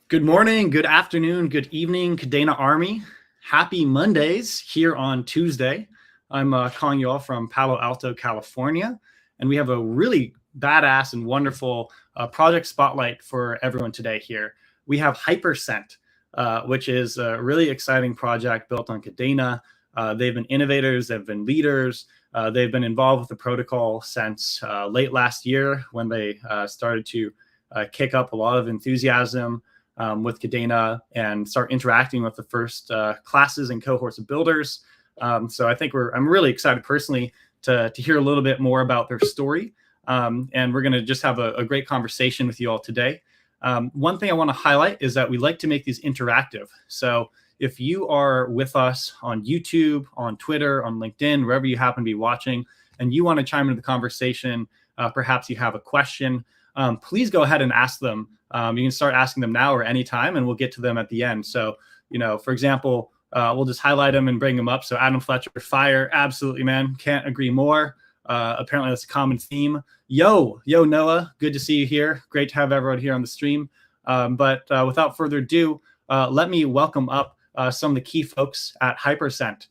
Good morning, good afternoon, good evening, Kadena Army. Happy Mondays here on Tuesday. I'm calling you all from Palo Alto, California, and we have a really badass and wonderful project spotlight for everyone today here. We have Hypercent, which is a really exciting project built on Kadena. They've been innovators, they've been leaders, they've been involved with the protocol since late last year when they started to kick up a lot of enthusiasm with Kadena and start interacting with the first classes and cohorts of builders. So I think I'm really excited personally to hear a little bit more about their story. And we're going to just have a great conversation with you all today. One thing I want to highlight is that we like to make these interactive. So if you are with us on YouTube, on Twitter, on LinkedIn, wherever you happen to be watching, and you want to chime into the conversation, perhaps you have a question, please go ahead and ask them. You can start asking them now or anytime, and we'll get to them at the end. So, for example, we'll just highlight them and bring them up. So Adam Fletcher, fire. Absolutely, man. Can't agree more. Apparently, that's a common theme. Yo, Noah. Good to see you here. Great to have everyone here on the stream. But without further ado, let me welcome up some of the key folks at Hypercent.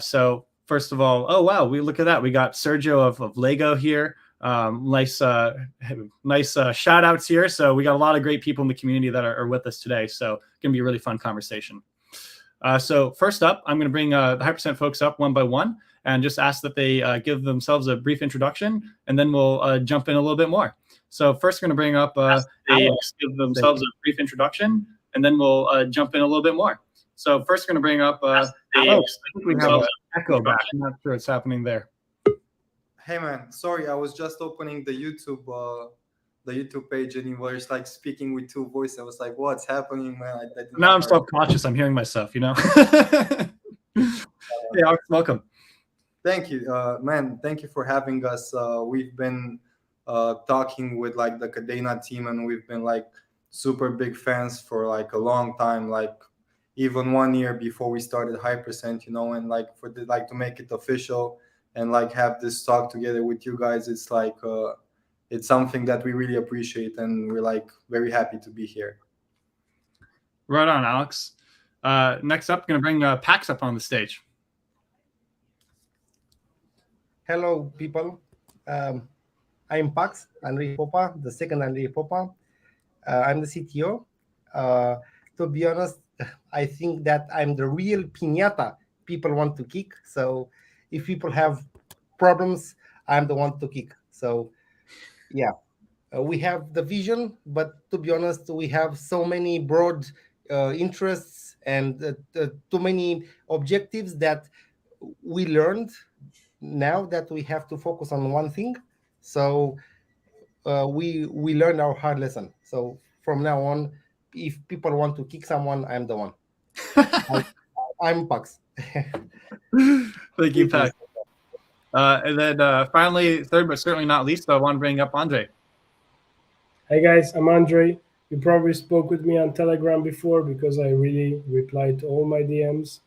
So first of all, oh, wow, we look at that. We got Sergio of Lego here. Nice shout outs here. So we got a lot of great people in the community that are with us today. So it's going to be a really fun conversation. So first up, I'm going to bring the Hypercent folks up one by one and just ask that they give themselves a brief introduction, and then we'll jump in a little bit more. So first, we're going to bring up Alex, give themselves a brief introduction, and then we'll jump in a little bit more. So first, we're going to bring up Alex. I think we have an echo back. I'm not sure what's happening there. Hey man, sorry, I was just opening the YouTube page and you were just like speaking with two voices. I was like, what's happening, man? Now I'm self-conscious. I'm hearing myself, Hey, Alex, welcome. Thank you, man. Thank you for having us. We've been talking with like the Kadena team, and we've been like super big fans for like a long time, like even 1 year before we started Hypercent, and like to make it official and like have this talk together with you guys. It's like it's something that we really appreciate, and we're like very happy to be here. Right on, Alex. Next up, going to bring Pact up on the stage. Hello, people. I'm Pact, Andrei Popa, the second Andrei Popa. I'm the CTO. To be honest, I think that I'm the real piñata people want to kick. So if people have problems, I'm the one to kick. So yeah, we have the vision, but to be honest, we have so many broad interests and too many objectives that we learned now that we have to focus on one thing. So we learned our hard lesson. So from now on, if people want to kick someone, I'm the one. I'm Pax. Thank you, Pax. And then finally, third but certainly not least, I want to bring up Andrei. Hey guys, I'm Andrei. You probably spoke with me on Telegram before because I really replied to all my DMs.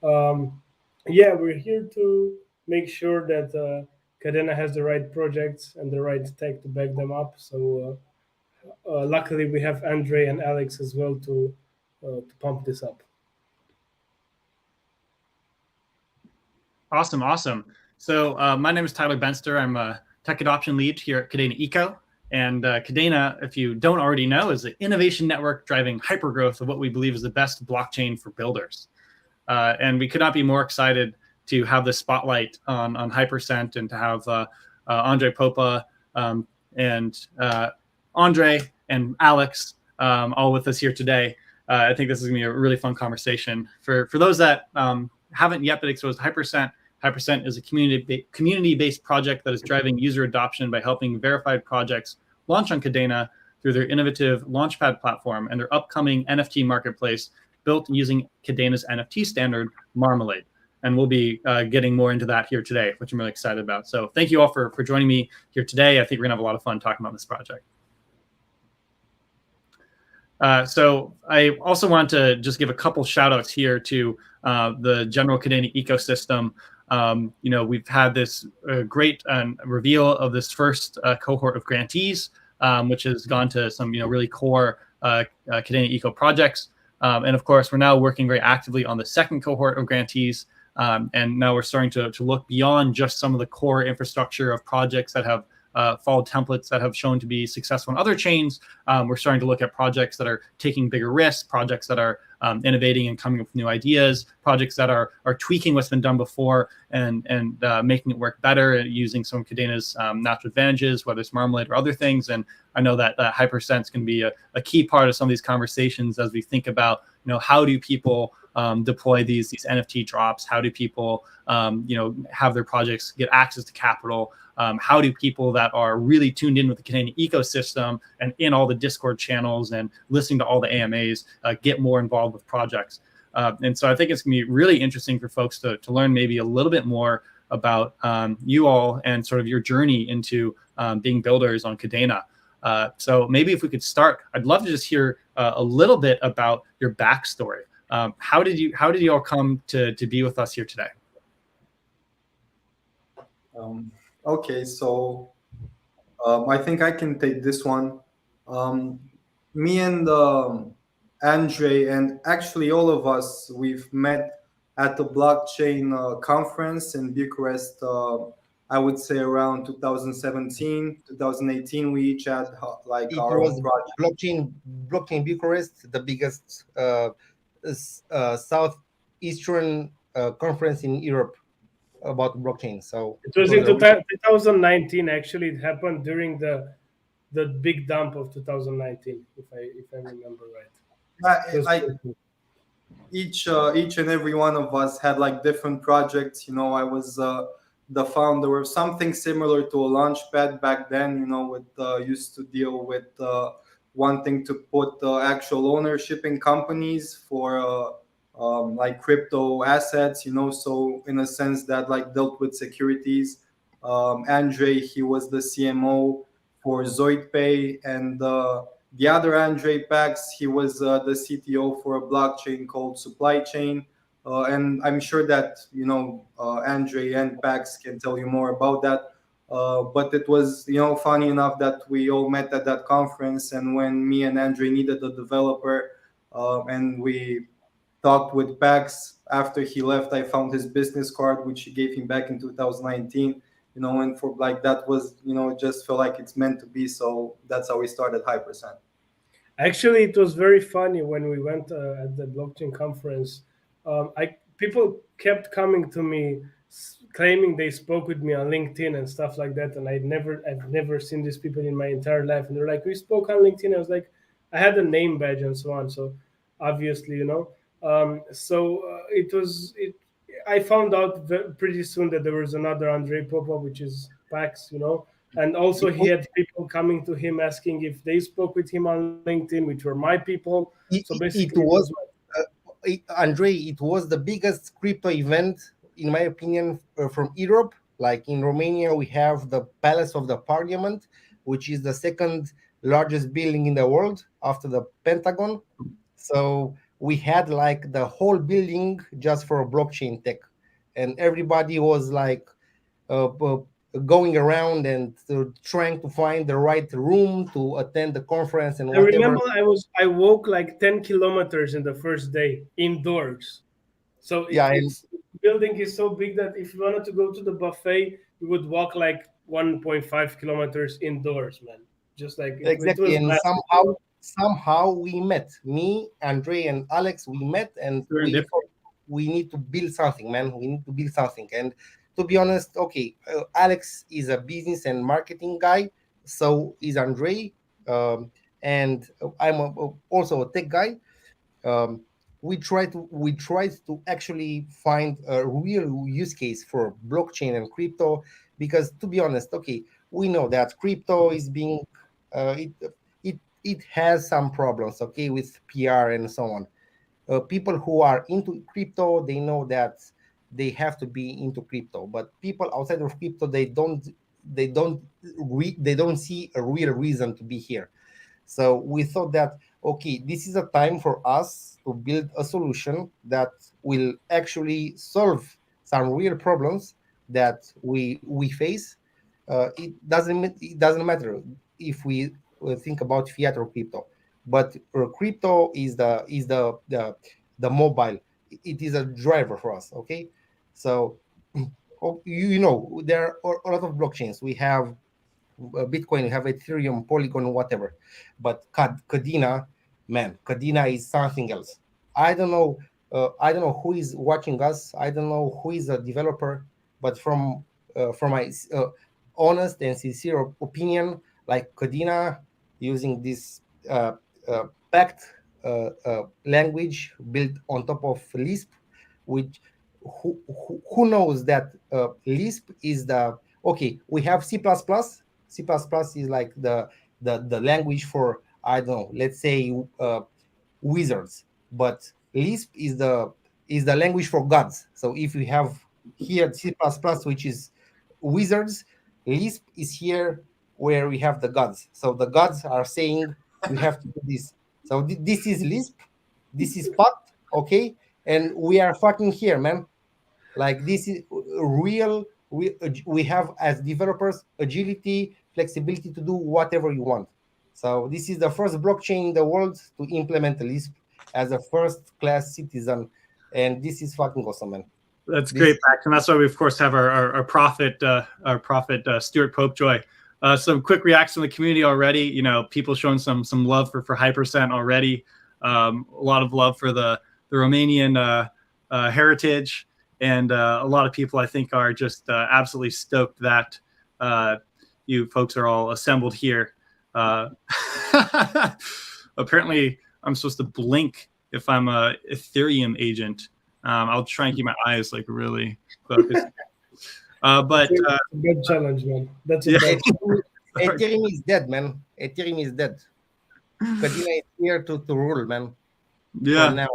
Yeah, we're here to make sure that Kadena has the right projects and the right tech to back them up. So luckily we have Andrei and Alex as well to pump this up. Awesome. So my name is Tyler Benster. I'm a tech adoption lead here at Kadena Eco. And Kadena, if you don't already know, is an innovation network driving hypergrowth of what we believe is the best blockchain for builders. And we could not be more excited to have this spotlight on Hypercent and to have Andrei Popa and Andrei and Alex all with us here today. I think this is going to be a really fun conversation. For those that haven't yet been exposed to Hypercent, Hypercent is a community-based project that is driving user adoption by helping verified projects launch on Kadena through their innovative launchpad platform and their upcoming NFT marketplace built using Kadena's NFT standard, Marmalade. And we'll be getting more into that here today, which I'm really excited about. So thank you all for joining me here today. I think we're going to have a lot of fun talking about this project. So I also want to just give a couple shout outs here to the general Kadena ecosystem. We've had this great reveal of this first cohort of grantees, which has gone to some really core Kadena Eco projects. And of course, we're now working very actively on the second cohort of grantees. And now we're starting to look beyond just some of the core infrastructure of projects that have followed templates that have shown to be successful in other chains. We're starting to look at projects that are taking bigger risks, projects that are innovating and coming up with new ideas, projects that are tweaking what's been done before and making it work better using some of Kadena's natural advantages, whether it's Marmalade or other things. And I know that Hypersense can be a key part of some of these conversations as we think about, how do people deploy these NFT drops? How do people, have their projects get access to capital? How do people that are really tuned in with the Kadena ecosystem and in all the Discord channels and listening to all the AMAs get more involved with projects? And so I think it's going to be really interesting for folks to learn maybe a little bit more about you all and sort of your journey into being builders on Kadena. So maybe if we could start, I'd love to just hear a little bit about your backstory. How did you all come to be with us here today? Okay, so I think I can take this one. Me and Andrei, and actually all of us, we've met at the blockchain conference in Bucharest. I would say around 2017, 2018. We each had It our was own project. blockchain Bucharest, the biggest southeastern conference in Europe about blockchain. So It was in 2019. Actually, it happened during the big dump of 2019, if I remember right. Each and every one of us had like different projects. I was the founder of something similar to a launchpad back then. With used to deal with wanting to put actual ownership in companies for like crypto assets. So in a sense that like dealt with securities. Andrei, he was the CMO for ZoidPay, and the other Andrei Pax, he was the CTO for a blockchain called Supply Chain. And I'm sure that, Andrei and Pax can tell you more about that. But it was, funny enough that we all met at that conference. And when me and Andrei needed a developer and we talked with Pax, after he left, I found his business card, which he gave him back in 2019. And for like that was, it just felt like it's meant to be. So that's how we started Hypercent. Actually, it was very funny when we went at the blockchain conference. People kept coming to me claiming they spoke with me on LinkedIn and stuff like that, and I've never seen these people in my entire life. And they're like, "We spoke on LinkedIn." I was like, I had a name badge and so on. So obviously, I found out pretty soon that there was another Andrei Popa, which is Pax, and also he had people coming to him asking if they spoke with him on LinkedIn, which were my people. So basically, Andrei, it was the biggest crypto event, in my opinion, from Europe. Like in Romania, we have the Palace of the Parliament, which is the second largest building in the world after the Pentagon. So we had like the whole building just for blockchain tech, and everybody was like going around and trying to find the right room to attend the conference and whatever. I remember I walked like 10 kilometers in the first day indoors. So the building is so big that if you wanted to go to the buffet, you would walk like 1.5 kilometers indoors, man. Just like exactly. And somehow we met. Me, Andrei, and Alex, we met, and we need to build something, man. We need to build something. And to be honest, okay, Alex is a business and marketing guy, so is Andrei, and I'm also a tech guy. We tried to actually find a real use case for blockchain and crypto, because to be honest, okay, we know that crypto is being it has some problems, okay, with PR and so on. People who are into crypto, they know that they have to be into crypto, but people outside of crypto, they don't see a real reason to be here. So we thought that, okay, this is a time for us to build a solution that will actually solve some real problems that we face. It doesn't matter if we think about fiat or crypto. but crypto is the mobile. It is a driver for us. Okay, so you know there are a lot of blockchains. We have Bitcoin, we have Ethereum, Polygon, whatever. But Kadena, man, Kadena is something else. I don't know. I don't know who is watching us. I don't know who is a developer. But from my honest and sincere opinion, like Kadena using this Pact language built on top of Lisp, which who knows that Lisp is the okay. We have C++. C++ is like the language for, I don't know, let's say wizards, but Lisp is the language for gods. So if we have here C++, which is wizards, Lisp is here where we have the gods. So the gods are saying you have to do this. So this is Lisp, this is Pact, okay, and we are fucking here, man. Like this is real. We have as developers agility, flexibility to do whatever you want. So this is the first blockchain in the world to implement Lisp as a first class citizen, and this is fucking awesome, man. That's great, Pact, and that's why we of course have our prophet, Stuart Popejoy. Some quick reactions from the community already. You know, people showing some love for Hypercent already. A lot of love for the Romanian heritage. And a lot of people, I think, are just absolutely stoked that you folks are all assembled here. Apparently, I'm supposed to blink if I'm a Ethereum agent. I'll try and keep my eyes like really focused. But It's a good challenge, man. That's a Yeah. bad Ethereum is dead, man. Ethereum is dead. Kadena is here to rule, man. For yeah. now.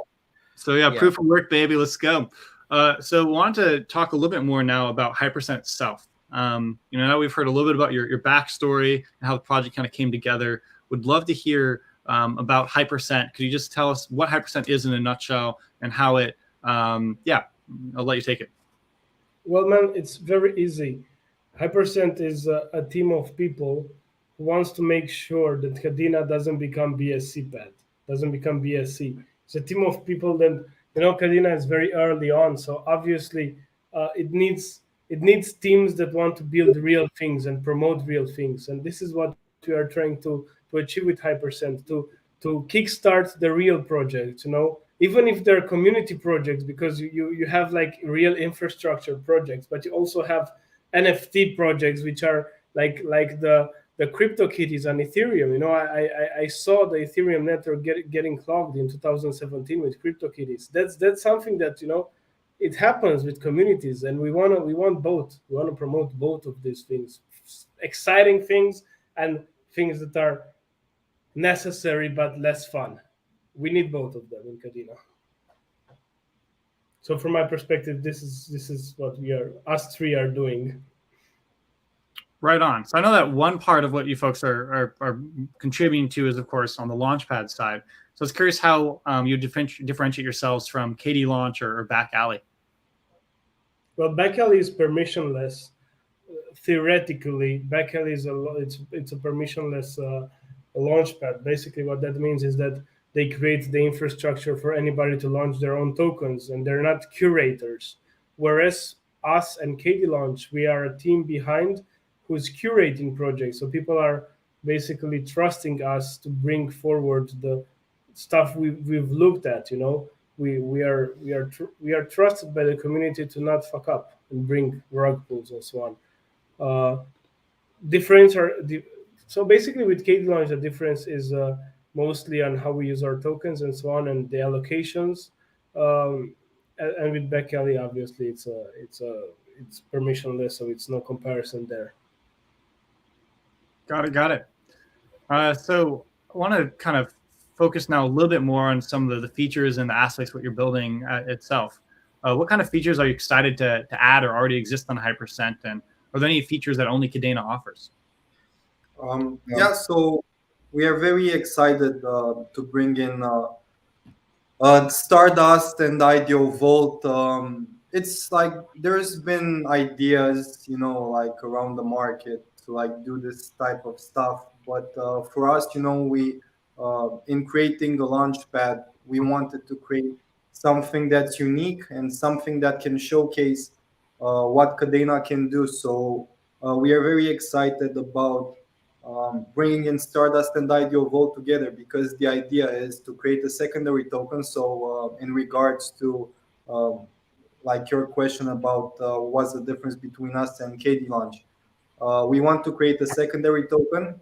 So yeah, proof of work, baby. Let's go. So wanted to talk a little bit more now about Hypercent itself. You know, now we've heard a little bit about your backstory and how the project kind of came together. Would love to hear about Hypercent. Could you just tell us what Hypercent is in a nutshell and how it? Yeah, I'll let you take it. Well, man, it's very easy. Hypercent is a team of people who wants to make sure that Kadena doesn't become BSC pad, doesn't become BSC. It's a team of people that, you know, Kadena is very early on, so obviously it needs teams that want to build real things and promote real things, and this is what we are trying to achieve with Hypercent to kickstart the real projects. You know, even if they're community projects, because you have like real infrastructure projects, but you also have NFT projects, which are like the crypto kitties on Ethereum. You know, I saw the Ethereum network getting clogged in 2017 with crypto kitties. That's something that, you know, it happens with communities, and we want both. We want to promote both of these things, exciting things and things that are necessary but less fun. We need both of them in Kadena. So from my perspective, this is what us three are doing. Right on. So I know that one part of what you folks are contributing to is, of course, on the launchpad side. So I was curious how you differentiate yourselves from KD Launch or Back Alley. Well, Back Alley is permissionless. Theoretically, Back Alley is it's a permissionless launchpad. Basically, what that means is that they create the infrastructure for anybody to launch their own tokens, and they're not curators. Whereas us and KD Launch, we are a team behind who's curating projects. So people are basically trusting us to bring forward the stuff we've looked at. You know, we are trusted by the community to not fuck up and bring rug pulls and so on. So basically with KD Launch, the difference is mostly on how we use our tokens and so on, and the allocations. And with Back Alley, obviously, it's permissionless, so it's no comparison there. Got it. So I want to kind of focus now a little bit more on some of the features and the aspects of what you're building itself. What kind of features are you excited to add or already exist on Hypercent, and are there any features that only Kadena offers? Yeah, so we are very excited to bring in Stardust and Ideal Vault. It's like there's been ideas, you know, like around the market to like do this type of stuff, but for us, you know, we in creating a launchpad, we wanted to create something that's unique and something that can showcase what Kadena can do. So we are very excited about bringing in Stardust and IDO Vault together, because the idea is to create a secondary token. So in regards to um, like your question about what's the difference between us and KD Launch, we want to create a secondary token,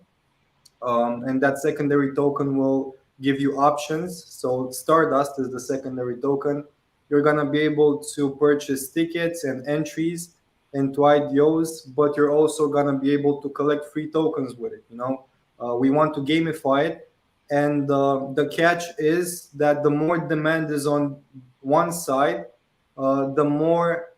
and that secondary token will give you options. So Stardust is the secondary token. You're gonna be able to purchase tickets and entries into IDOs, but you're also gonna be able to collect free tokens with it. We want to gamify it, and the catch is that the more demand is on one side, the more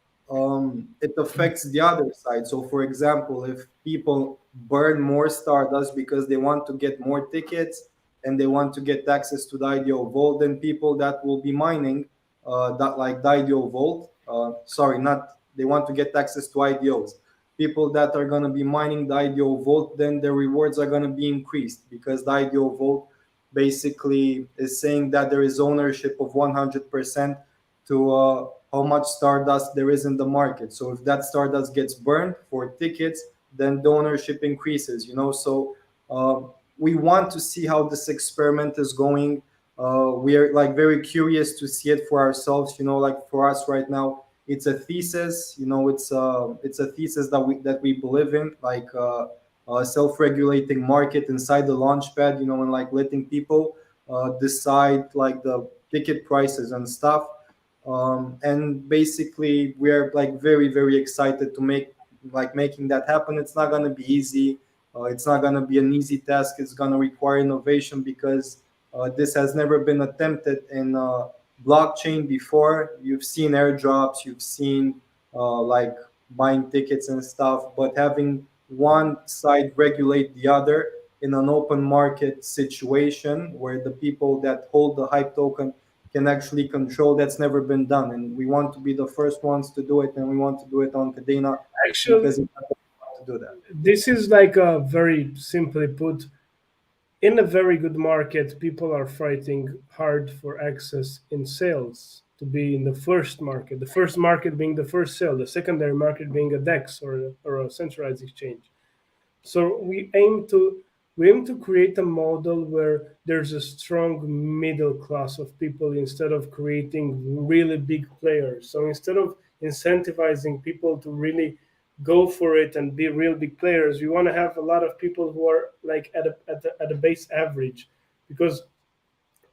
it affects the other side. So, for example, if people burn more Stardust because they want to get more tickets and they want to get access to the IDO Vault, then people that will be mining that like the IDO Vault, sorry, not they want to get access to IDOs. People that are going to be mining the IDO Vault, then their rewards are going to be increased, because the IDO Vault basically is saying that there is ownership of 100% to how much Stardust there is in the market. So if that Stardust gets burned for tickets, then the ownership increases. So we want to see how this experiment is going. We are like very curious to see it for ourselves. Like for us right now, it's a thesis. It's a thesis that we believe in, like a self-regulating market inside the launchpad. And like letting people decide like the ticket prices and stuff. And basically we are like very very excited to making that happen. It's not going to be easy. It's not going to be an easy task. It's going to require innovation, because this has never been attempted in blockchain before. You've seen airdrops, you've seen like buying tickets and stuff, but having one side regulate the other in an open market situation where the people that hold the hype token can actually control, that's never been done. And we want to be the first ones to do it, and we want to do it on Kadena, because Actually, it's not to do that. this is like a very simply put. In a very good market, people are fighting hard for access in sales to be in the first market. The first market being the first sale, the secondary market being a DEX or a centralized exchange. So we aim to create a model where there's a strong middle class of people instead of creating really big players. So instead of incentivizing people to really go for it and be real big players, we want to have a lot of people who are like at a base average, because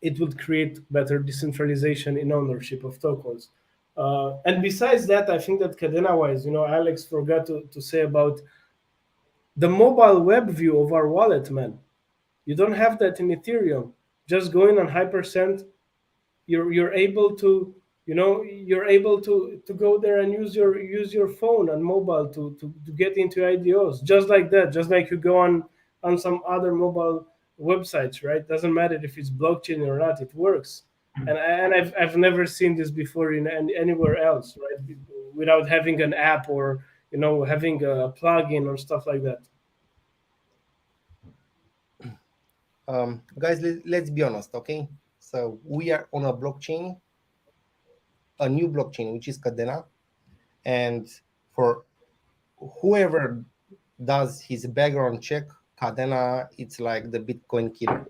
it would create better decentralization in ownership of tokens. And besides that, I think that Kadena wise, Alex forgot to say about the mobile web view of our wallet, man. You don't have that in Ethereum. Just going on Hypercent, you're able to you're able to go there and use your phone and mobile to get into IDOs just like that, just like you go on some other mobile websites, right? Doesn't matter if it's blockchain or not, it works. And I've never seen this before in anywhere else, right? Without having an app or having a plugin or stuff like that. Guys, let's be honest, okay? So we are on a blockchain, a new blockchain, which is Kadena. And for whoever does his background check, Kadena, it's like the Bitcoin killer.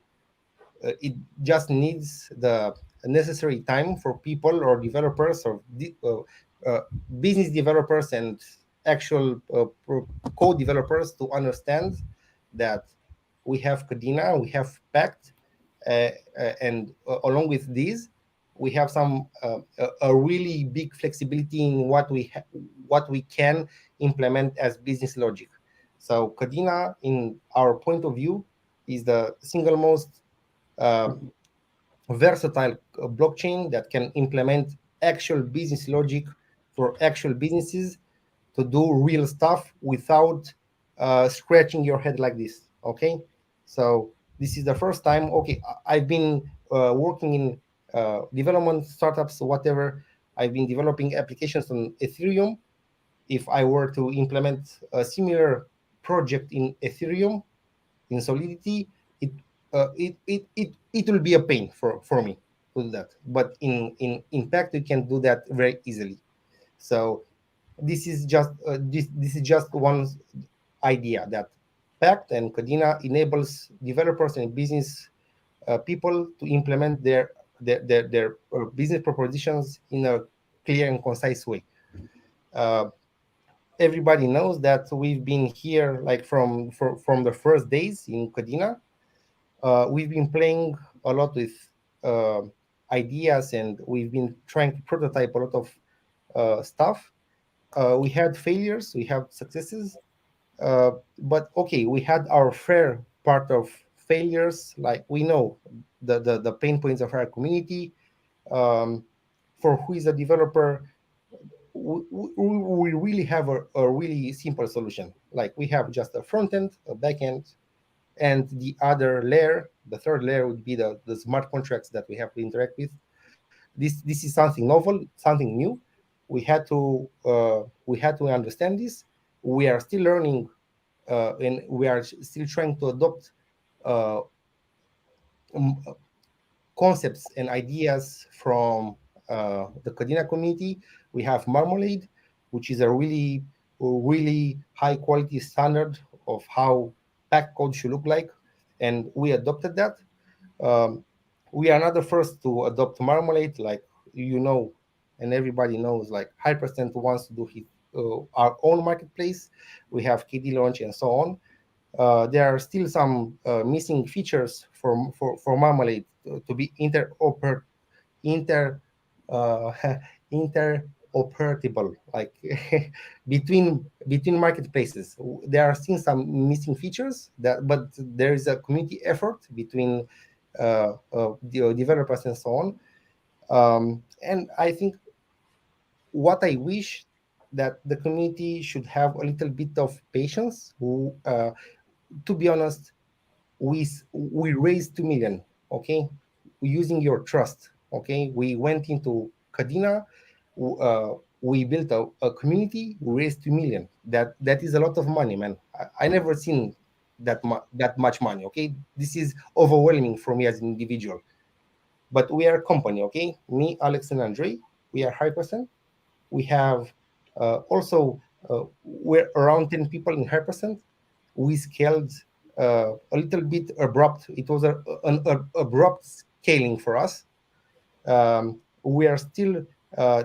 It just needs the necessary time for people or developers or business developers and actual code developers to understand that we have Kadena, we have Pact, and along with these, we have some a really big flexibility in what we can implement as business logic. So Kadena, in our point of view, is the single most versatile blockchain that can implement actual business logic for actual businesses to do real stuff without scratching your head like this. Okay, so this is the first time. Okay, I've been working in development startups, whatever. I've been developing applications on Ethereum. If I were to implement a similar project in Ethereum, in Solidity, it it will be a pain for me to do that. But in Pact, you can do that very easily. So this is just one idea that Pact and Kadena enables developers and business people to implement their business propositions in a clear and concise way. Uh, Everybody knows that we've been here like from the first days in Kadena. We've been playing a lot with uh, ideas, and we've been trying to prototype a lot of stuff. We had failures, we have successes, but okay, we had our fair part of failures. Like we know the pain points of our community. Um, for who is a developer, we really have a really simple solution. Like we have just a front end, a back end, and the other layer, the third layer, would be the smart contracts that we have to interact with. This is something novel, something new. We had to understand this. We are still learning, and we are still trying to adopt uh, m- concepts and ideas from the Kadena community. We have Marmalade, which is a really high quality standard of how Pact code should look like, and we adopted that. Um, we are not the first to adopt Marmalade, like you know, and everybody knows. Like Hypercent wants to do our own marketplace. We have KD launch and so on. There are still some missing features for Marmalade to be inter uh, interoperable, like between marketplaces. There are still some missing features but there is a community effort between the developers and so on. And I think what I wish that the community should have a little bit of patience. To be honest, we raised 2 million, okay, using your trust. Okay, we went into Kadena, we built a community, we raised 2 million. That is a lot of money, man. I never seen that much money. Okay, this is overwhelming for me as an individual. But we are a company, okay, me, Alex, and Andrei. We are Hypercent. We have also we're around 10 people in Hypercent. We scaled a little bit abrupt. It was an abrupt scaling for us. We are still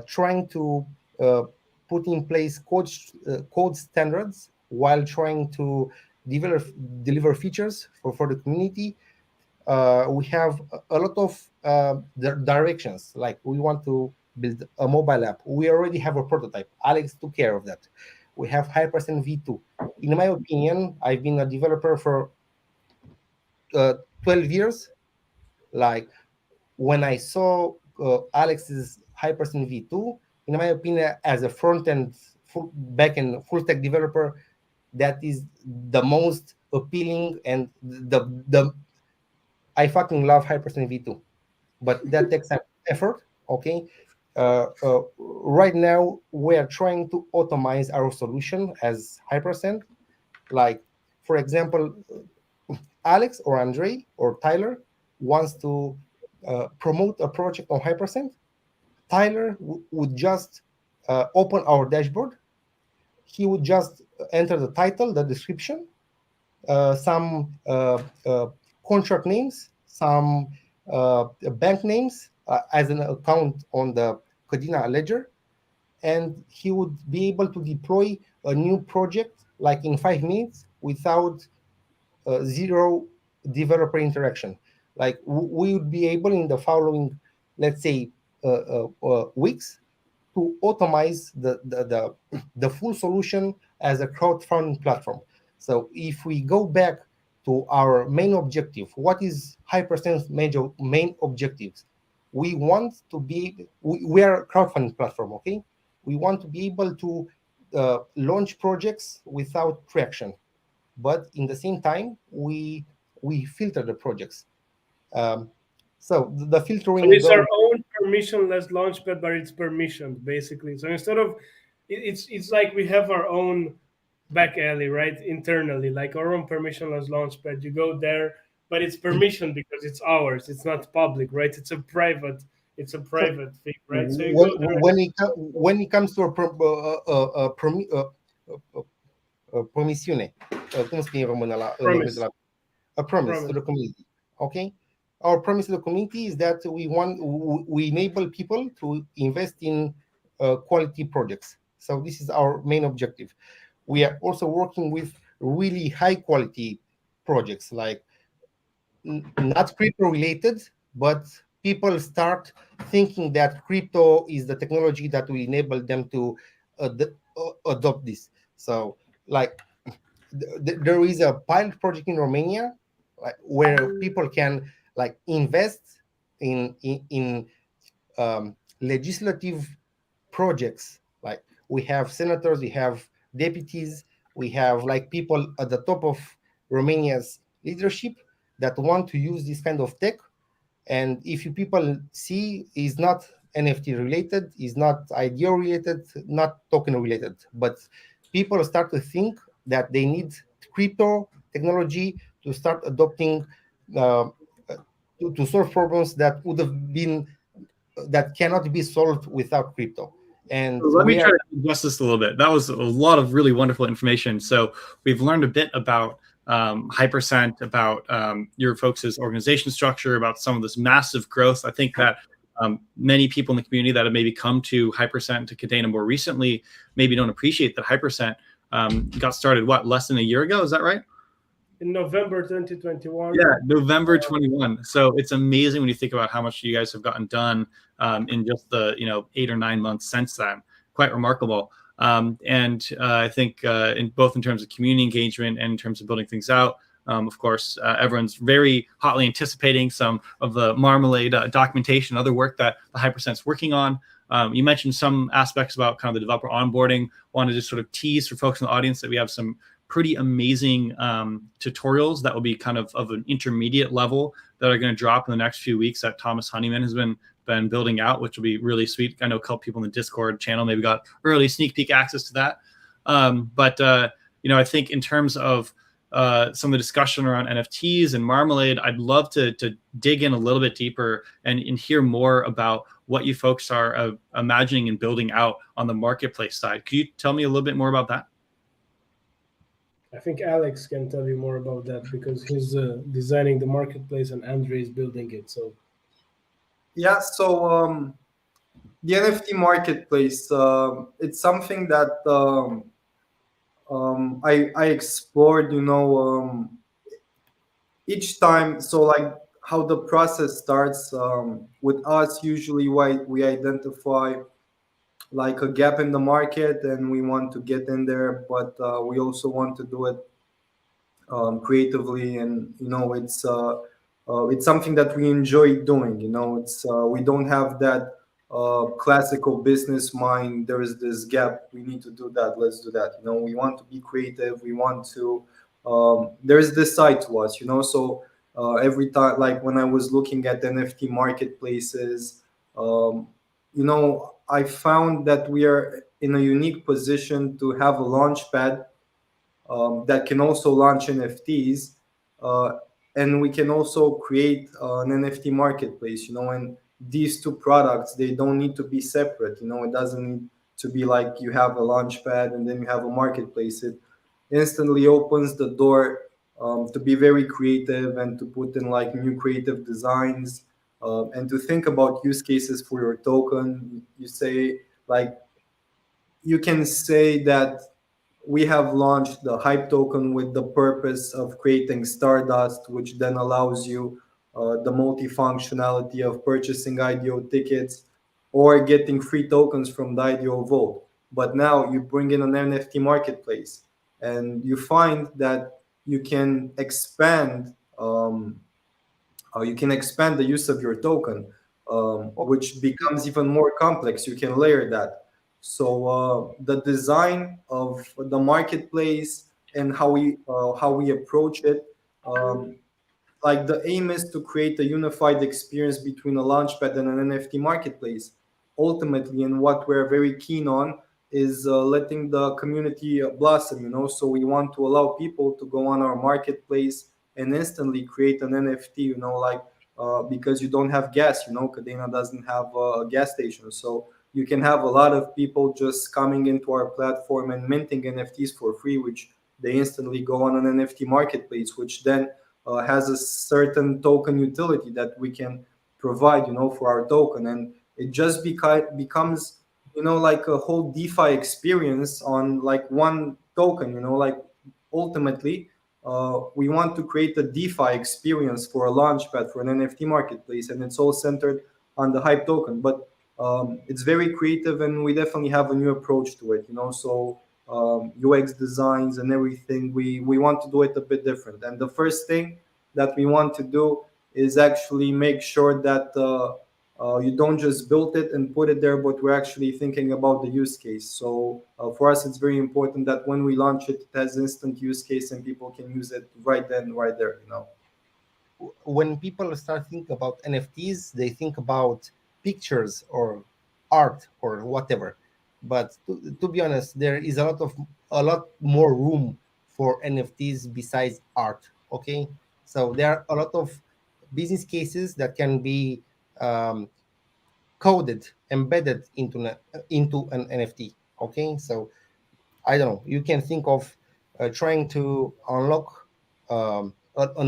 trying to uh, put in place code standards while trying to develop deliver features for the community. We have a lot of directions. Like we want to build a mobile app. We already have a prototype. Alex took care of that. We have Hypersense V2. In my opinion, I've been a developer for 12 years. Like when I saw Alex's Hypersense V2, in my opinion, as a front end, back end, full stack developer, that is the most appealing, and the I fucking love Hypersense V2, but that takes some effort. Okay. Right now, we are trying to automate our solution as Hypersense. Like, for example, Alex or Andrei or Tyler wants to promote a project on Hypersense. Tyler would just open our dashboard. He would just enter the title, the description, some contract names, some bank names as an account on the Kadena ledger, and he would be able to deploy a new project like in 5 minutes without zero developer interaction. Like we would be able in the following, let's say, weeks to automate the full solution as a crowdfunding platform. So if we go back to our main objective, what is Hypersense major main objectives? We want to be, we are a crowdfunding platform, okay? We want to be able to launch projects without traction, but in the same time, we filter the projects. Um, so the So filtering it's goes. our own permissionless launchpad, but it's permissioned basically. So instead of it's like we have our own back alley, right? Internally, like our own permissionless launchpad. You go there, but it's permission because it's ours. It's not public, right? It's a private thing, right? So you go there. When it comes to promisiune, cum scrie în română în engleză la a promise to the community. Okay, our promise to the community is that we enable people to invest in quality projects. So this is our main objective. We are also working with really high quality projects, like not crypto related, but people start thinking that crypto is the technology that will enable them to adopt this. So like there is a pilot project in Romania, like, where people can like invest in legislative projects. Like we have senators, we have deputies, we have like people at the top of Romania's leadership that want to use this kind of tech. And if you people see, is not NFT related, is not IDO related, not token related, but people start to think that they need crypto technology to start adopting to solve problems that would have been that cannot be solved without crypto. And so let me try to adjust this a little bit. That was a lot of really wonderful information. So we've learned a bit about Hypercent, about your folks' organization structure, about some of this massive growth. I think that many people in the community that have maybe come to Hypercent, to Kadena more recently, maybe don't appreciate that Hypercent got started, less than a year ago? Is that right? In November 2021. Yeah, November 21. So it's amazing when you think about how much you guys have gotten done in just the 8 or 9 months since then. Quite remarkable. And I think in both in terms of community engagement and in terms of building things out, of course, everyone's very hotly anticipating some of the Marmalade documentation, other work that the Hypersense working on. You mentioned some aspects about kind of the developer onboarding. Wanted to just sort of tease for folks in the audience that we have some pretty amazing tutorials that will be kind of an intermediate level that are going to drop in the next few weeks that Thomas Honeyman has been building out, which will be really sweet. I know a couple people in the Discord channel maybe got early sneak peek access to that. But I think in terms of some of the discussion around NFTs and Marmalade, I'd love to dig in a little bit deeper and hear more about what you folks are imagining and building out on the marketplace side. Could you tell me a little bit more about that? I think Alex can tell you more about that because he's designing the marketplace and Andrei is building it. So yeah, so the NFT marketplace, it's something that I explored, each time. So like how the process starts with us, usually we identify like a gap in the market and we want to get in there, but we also want to do it creatively, and it's something that we enjoy doing. It's we don't have that classical business mind. There is this gap, we need to do that, let's do that. We want to be creative, we want to there's this side to us. So every time, like when I was looking at NFT marketplaces, I found that we are in a unique position to have a launchpad that can also launch NFTs, and we can also create an NFT marketplace. And these two products, they don't need to be separate. It doesn't need to be like you have a launchpad and then you have a marketplace. It instantly opens the door to be very creative and to put in like new creative designs. And to think about use cases for your token. You say, like, you can say that we have launched the Hype token with the purpose of creating Stardust, which then allows you the multi-functionality of purchasing IDO tickets or getting free tokens from the IDO vault. But now you bring in an NFT marketplace and you find that you can expand the use of your token, which becomes even more complex. You can layer that. So the design of the marketplace and how we approach it, like the aim is to create a unified experience between a launchpad and an NFT marketplace. Ultimately, and what we're very keen on is letting the community blossom. So we want to allow people to go on our marketplace and instantly create an NFT, like because you don't have gas, Kadena doesn't have a gas station. So you can have a lot of people just coming into our platform and minting NFTs for free, which they instantly go on an NFT marketplace, which then has a certain token utility that we can provide, for our token. And it just becomes, like a whole DeFi experience on like one token, like ultimately we want to create a DeFi experience for a launchpad, for an NFT marketplace, and it's all centered on the Hype token. But it's very creative, and we definitely have a new approach to it. So UX designs and everything, we want to do it a bit different. And the first thing that we want to do is actually make sure that you don't just build it and put it there, but we're actually thinking about the use case. So for us, it's very important that when we launch it, it has instant use case and people can use it right then, right there. When people start thinking about NFTs, they think about pictures or art or whatever. But to be honest, there is a lot more room for NFTs besides art. Okay, so there are a lot of business cases that can be coded, embedded into an NFT. Okay, so I don't know. You can think of trying to unlock an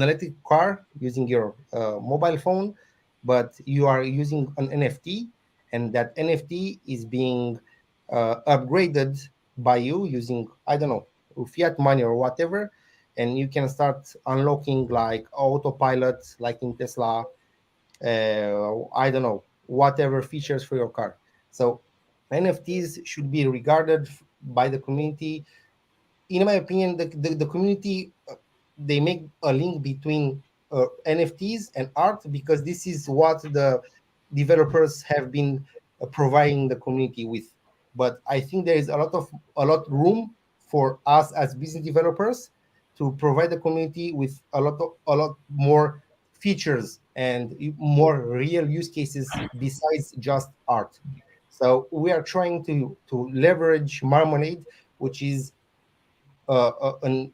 electric car using your mobile phone, but you are using an NFT, and that NFT is being upgraded by you using, I don't know, fiat money or whatever, and you can start unlocking like autopilot, like in Tesla. I don't know, whatever features for your car. So NFTs should be regarded by the community. In my opinion, the community, they make a link between NFTs and art, because this is what the developers have been providing the community with. But I think there is a lot room for us as business developers to provide the community with a lot more features and more real use cases besides just art. So we are trying to leverage Marmalade, which is uh, uh, an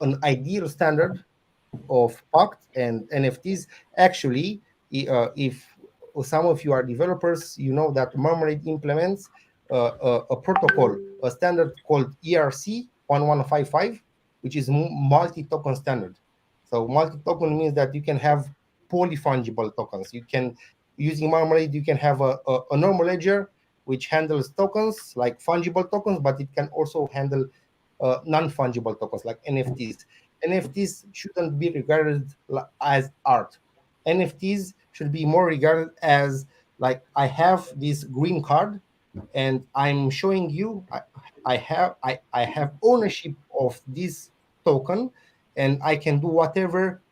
an ideal standard of Pact and NFTs. Actually, if some of you are developers, you know that Marmalade implements a protocol, a standard called ERC 1155, which is multi-token standard. So multi-token means that you can have polyfungible tokens. You can, using Marmalade, you can have a normal ledger which handles tokens like fungible tokens, but it can also handle non-fungible tokens like NFTs. NFTs shouldn't be regarded as art. NFTs should be more regarded as like, I have this green card and I'm showing you I have ownership of this token, and I can do whatever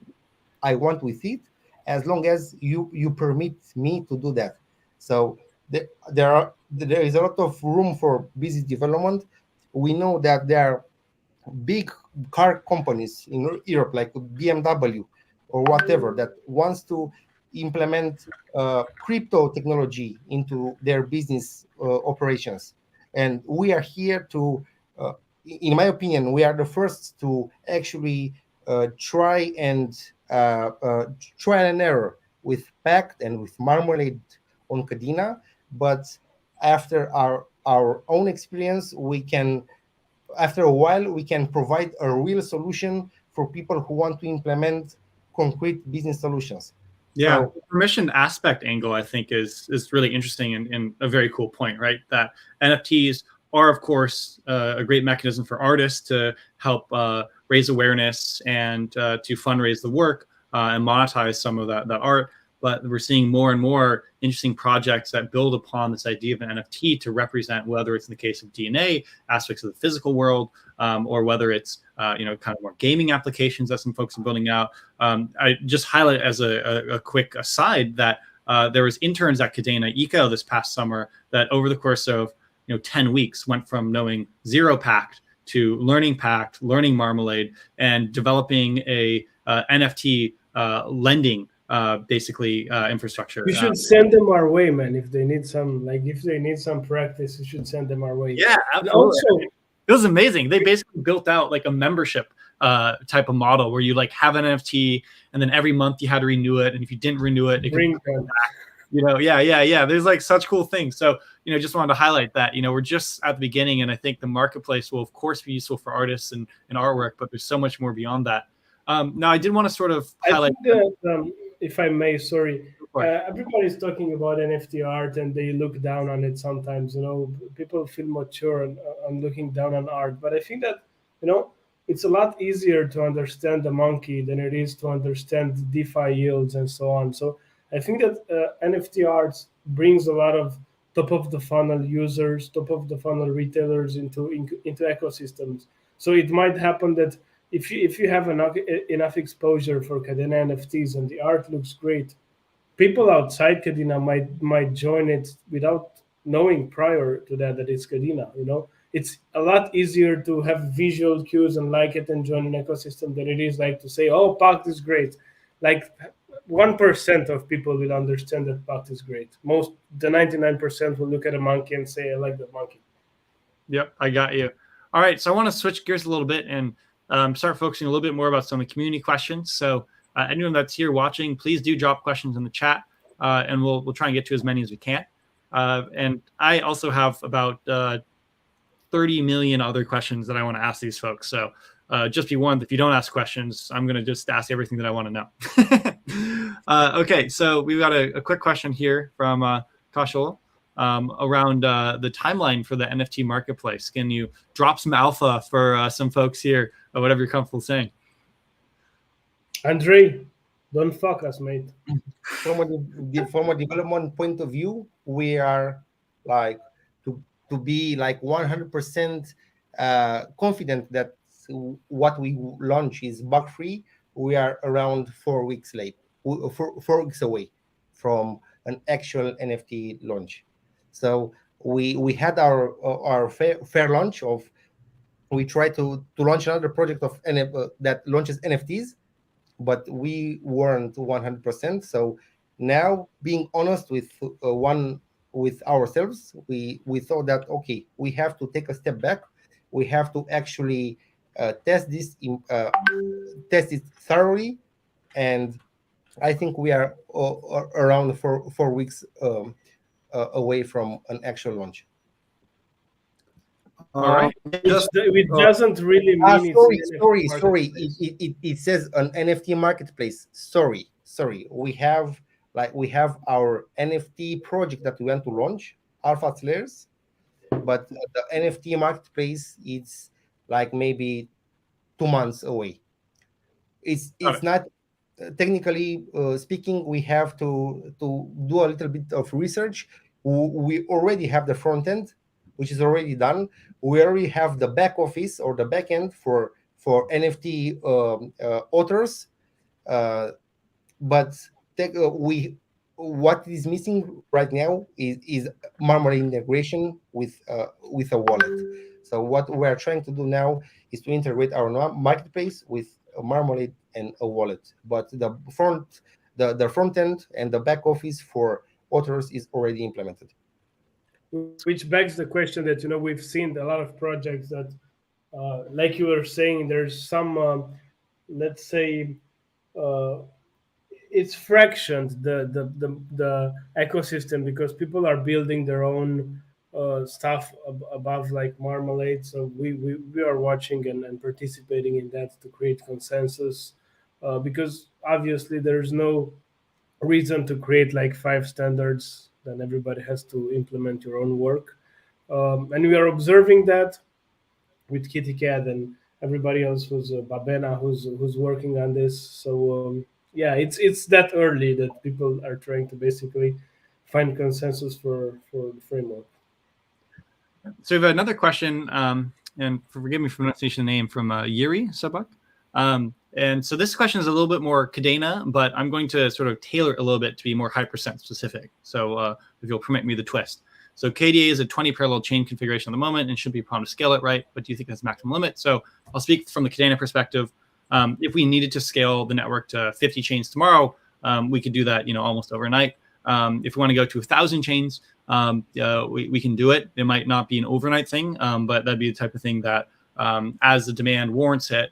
I want with it as long as you permit me to do that. So there is a lot of room for business development. We know that there are big car companies in Europe, like BMW or whatever, that wants to implement crypto technology into their business operations. And we are here to, in my opinion, we are the first to actually try and try and error with Pact and with Marmalade on Kadena. But after our own experience, we can, after a while, we can provide a real solution for people who want to implement concrete business solutions. Yeah, So, the permission aspect angle, I think, is really interesting and a very cool point, right? That NFTs are, of course, a great mechanism for artists to help raise awareness and to fundraise the work and monetize some of that art. But we're seeing more and more interesting projects that build upon this idea of an NFT to represent, whether it's in the case of DNA, aspects of the physical world, or whether it's kind of more gaming applications that some folks are building out. I just highlight as a quick aside that there was interns at Kadena Eco this past summer that over the course of 10 weeks went from knowing zero Pact to learning Pact, learning Marmalade, and developing a NFT lending basically infrastructure. You should send them our way, man. If they need some practice, you should send them our way. Yeah, And absolutely. also, It was amazing. They basically built out like a membership type of model where you like have an NFT and then every month you had to renew it. And if you didn't renew it, it could come back. Yeah. There's like such cool things. So, just wanted to highlight that, we're just at the beginning, and I think the marketplace will of course be useful for artists and artwork, but there's so much more beyond that. Now I did want to sort of highlight. I think that, if I may, sorry, everybody's talking about NFT art and they look down on it sometimes. People feel mature on looking down on art, but I think that it's a lot easier to understand the monkey than it is to understand DeFi yields and so on. So I think that NFT art brings a lot of top of the funnel users, top of the funnel retailers into ecosystems. So it might happen that if you have enough exposure for Kadena NFTs and the art looks great, people outside Kadena might join it without knowing prior to that it's Kadena. It's a lot easier to have visual cues and like it and join an ecosystem than it is like to say, oh, Pact is great. Like 1% of people will understand that Pact is great. The 99% will look at a monkey and say, I like that monkey. Yep, I got you. All right, so I want to switch gears a little bit and start focusing a little bit more about some of the community questions. So anyone that's here watching, please do drop questions in the chat, and we'll try and get to as many as we can. And I also have about 30 million other questions that I want to ask these folks. So just be warned, if you don't ask questions, I'm going to just ask everything that I want to know. Okay, so we've got a quick question here from Kashol around the timeline for the NFT marketplace. Can you drop some alpha for some folks here, or whatever you're comfortable saying? Andrei, don't fuck us, mate. From a development point of view, we are like to be like 100% confident that what we launch is bug free. We are around 4 weeks late, 4 weeks away from an actual NFT launch. So we had our fair launch of. We tried to launch another project of that launches NFTs, but we weren't 100%. So now, being honest with ourselves, we thought that okay, we have to take a step back. We have to actually test it thoroughly, and I think we are around 4 weeks away from an actual launch. All right. It doesn't really mean sorry. It says an NFT marketplace. Sorry. We have our NFT project that we want to launch, Alpha Slayers, but the NFT marketplace it's like maybe 2 months away. It's not technically speaking. We have to do a little bit of research. We already have the front end, which is already done. We already have the back office or the back end for NFT authors, but what is missing right now is Marmalade integration with a wallet. So what we are trying to do now is to integrate our marketplace with a Marmalade and a wallet. But the front end and the back office for authors is already implemented. Which begs the question that we've seen a lot of projects that, like you were saying, there's some, let's say, it's fractioned the ecosystem because people are building their own stuff above like Marmalade. So we are watching and participating in that to create consensus, because obviously there's no reason to create like 5 standards. Then everybody has to implement your own work, and we are observing that with Kitty Cat and everybody else who's Babena who's working on this. So yeah, it's that early that people are trying to basically find consensus for the framework. So we have another question, and forgive me for pronunciation of the name, from Yuri Sabak. And so this question is a little bit more Kadena, but I'm going to sort of tailor it a little bit to be more Hypersense specific. So if you'll permit me the twist. So KDA is a 20 parallel chain configuration at the moment and should be prone to scale it, right? But do you think that's maximum limit? So I'll speak from the Kadena perspective. If we needed to scale the network to 50 chains tomorrow, we could do that, almost overnight. If we want to go to 1,000 chains, we can do it. It might not be an overnight thing, but that'd be the type of thing that as the demand warrants it,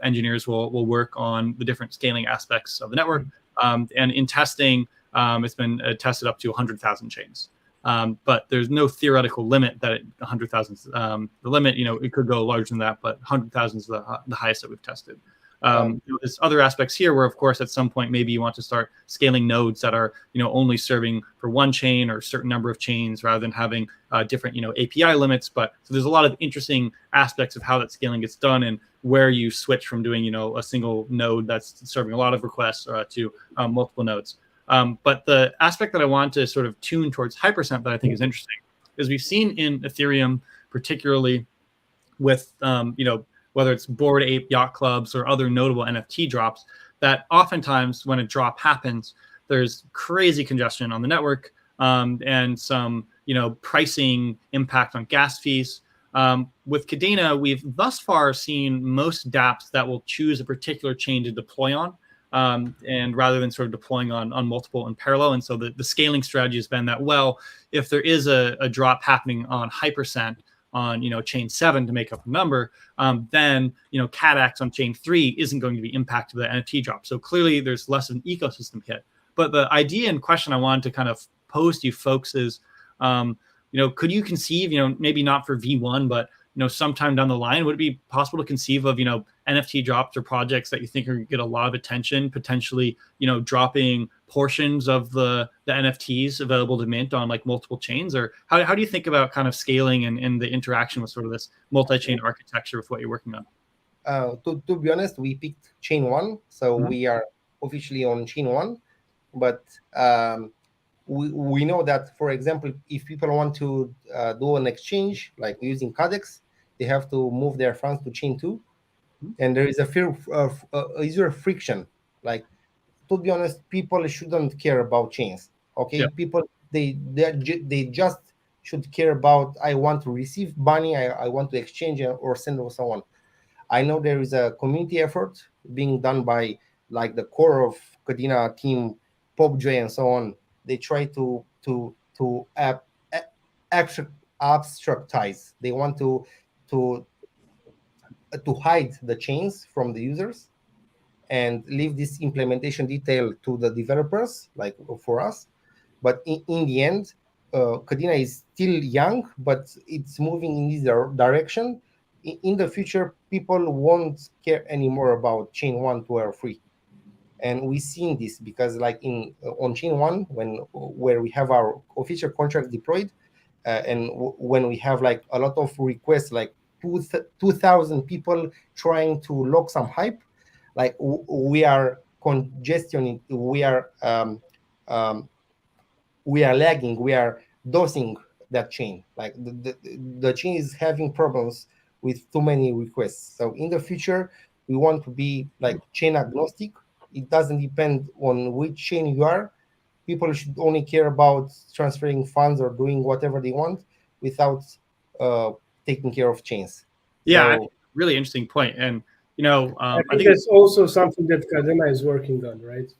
engineers will work on the different scaling aspects of the network. And in testing, it's been tested up to 100,000 chains. But there's no theoretical limit that 100,000 is the limit. It could go larger than that, but 100,000 is the highest that we've tested. There's other aspects here where, of course, at some point, maybe you want to start scaling nodes that are, only serving for one chain or a certain number of chains rather than having different, API limits. But so there's a lot of interesting aspects of how that scaling gets done and where you switch from doing, a single node that's serving a lot of requests to multiple nodes. But the aspect that I want to sort of tune towards Hypercent that I think is interesting is we've seen in Ethereum, particularly with, whether it's Bored Ape Yacht Clubs or other notable NFT drops, that oftentimes when a drop happens, there's crazy congestion on the network and some, pricing impact on gas fees. With Kadena, we've thus far seen most dApps that will choose a particular chain to deploy on, and rather than sort of deploying on multiple in parallel. And so the scaling strategy has been that, well, if there is a drop happening on Hypercent on chain 7 to make up a number, then CADX on chain 3 isn't going to be impacted by the NFT drop. So clearly there's less of an ecosystem hit. But the idea and question I wanted to kind of pose to you folks is, could you conceive, maybe not for V1, but sometime down the line, would it be possible to conceive of NFT drops or projects that you think are going to get a lot of attention, potentially dropping portions of the NFTs available to mint on like multiple chains? Or how do you think about kind of scaling and the interaction with sort of this multi-chain architecture with what you're working on? To be honest, we picked chain 1, so we are officially on chain 1. But we know that, for example, if people want to do an exchange like using CADX, they have to move their funds to chain 2, and there is a fear of user friction. Like, to be honest, people shouldn't care about chains. Okay, yeah. People they just should care about, I want to receive money, I want to exchange or send or so on. I know there is a community effort being done by like the core of Kadena team, PopJ and so on. They try to abstractize. They want to hide the chains from the users and leave this implementation detail to the developers, like for us. But in the end, Kadena is still young, but it's moving in this direction. In the future, people won't care anymore about chain 1, 2, or 3. And we've seen this because like on chain 1, where we have our official contract deployed, and when we have like a lot of requests, like 2,000 people trying to lock some hype, like we are congestioning, we are lagging, we are dosing that chain. Like the chain is having problems with too many requests. So in the future, we want to be like chain agnostic. It doesn't depend on which chain you are. People should only care about transferring funds or doing whatever they want without taking care of chains. Yeah, so, really interesting point. And I think that's also something that Kadena is working on, right?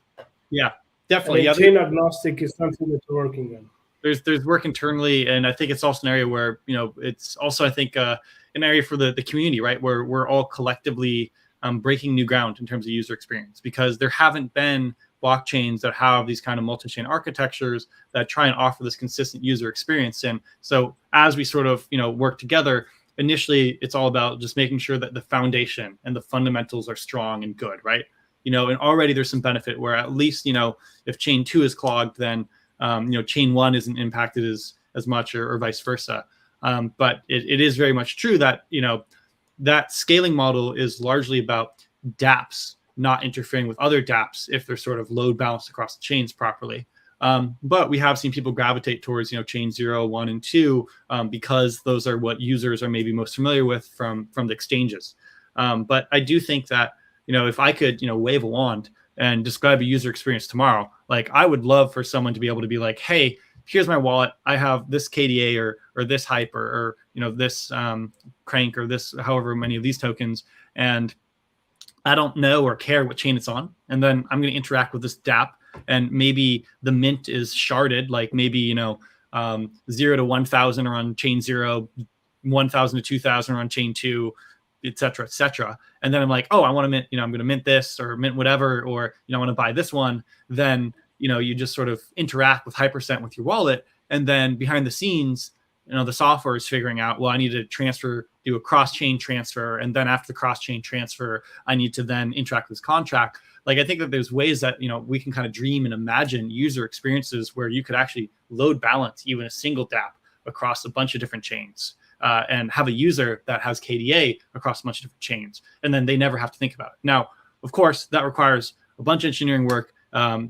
Yeah, definitely. Chain agnostic is something that we're working on. There's work internally, and I think it's also an area where it's also, I think, an area for the community, right, where we're all collectively breaking new ground in terms of user experience, because there haven't been blockchains that have these kind of multi-chain architectures that try and offer this consistent user experience. And so as we sort of work together, initially it's all about just making sure that the foundation and the fundamentals are strong and good, right? And already there's some benefit where at least if chain 2 is clogged, then chain 1 isn't impacted as much, or vice versa. But it is very much true that that scaling model is largely about dApps not interfering with other dApps if they're sort of load balanced across the chains properly. But we have seen people gravitate towards chain 0, 1, and 2 because those are what users are maybe most familiar with from the exchanges. But I do think that if I could wave a wand and describe a user experience tomorrow, like I would love for someone to be able to be like, hey, here's my wallet, I have this KDA or this Hyper or this Crank or this however many of these tokens, and I don't know or care what chain it's on, and then I'm going to interact with this dApp, and maybe the mint is sharded, like maybe 0 to 1,000 are on chain 0, 1,000 to 2,000 are on chain 2, et cetera, et cetera. And then I'm like, oh, I want to mint, I'm going to mint this or mint whatever, or, I want to buy this one. Then, you just sort of interact with Hypercent with your wallet. And then behind the scenes, the software is figuring out, well, I need to do a cross-chain transfer. And then after the cross-chain transfer, I need to then interact with this contract. Like, I think that there's ways that, we can kind of dream and imagine user experiences where you could actually load balance even a single dApp across a bunch of different chains, and have a user that has KDA across a bunch of different chains. And then they never have to think about it. Now, of course, that requires a bunch of engineering work.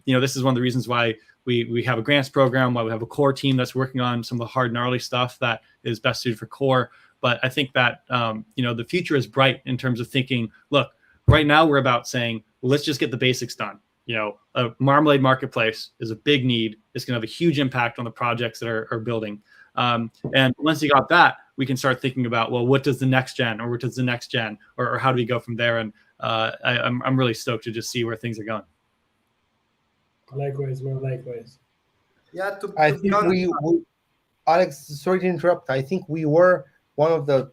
This is one of the reasons why we have a grants program, why we have a core team that's working on some of the hard, gnarly stuff that is best suited for core. But I think that, the future is bright in terms of thinking, look, right now we're about saying, well, let's just get the basics done. A Marmalade marketplace is a big need. It's going to have a huge impact on the projects that are building. And once you got that, we can start thinking about, well, what does the next gen, or what does the next gen, or how do we go from there? And I'm really stoked to just see where things are going. Likewise, man. Likewise. Yeah, I think we, Alex, sorry to interrupt. I think we were one of the